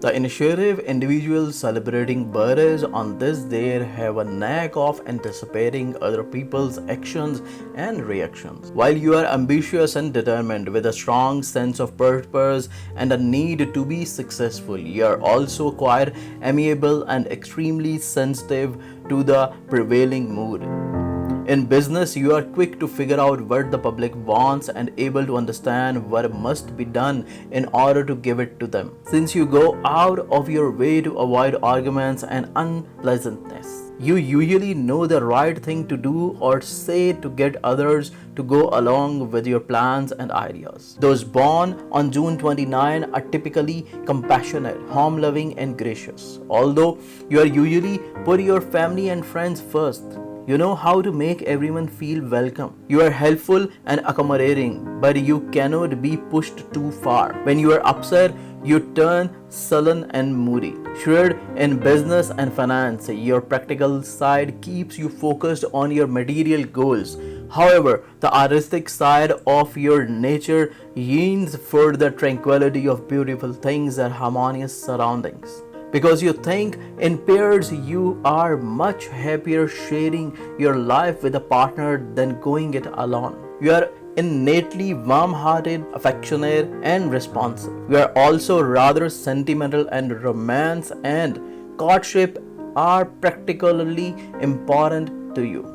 The initiative individuals celebrating birthdays on this day have a knack of anticipating other people's actions and reactions. While you are ambitious and determined with a strong sense of purpose and a need to be successful, you are also quite amiable and extremely sensitive to the prevailing mood. In business, you are quick to figure out what the public wants and able to understand what must be done in order to give it to them. Since you go out of your way to avoid arguments and unpleasantness, you usually know the right thing to do or say to get others to go along with your plans and ideas. Those born on June 29 are typically compassionate, home-loving and gracious. Although you are usually put your family and friends first, you know how to make everyone feel welcome. You are helpful and accommodating, but you cannot be pushed too far. When you are upset, you turn sullen and moody. Shrewd in business and finance, your practical side keeps you focused on your material goals. However, the artistic side of your nature yearns for the tranquility of beautiful things and harmonious surroundings. Because you think in pairs, you are much happier sharing your life with a partner than going it alone. You are innately warm-hearted, affectionate and responsive. You are also rather sentimental, and romance and courtship are particularly important to you.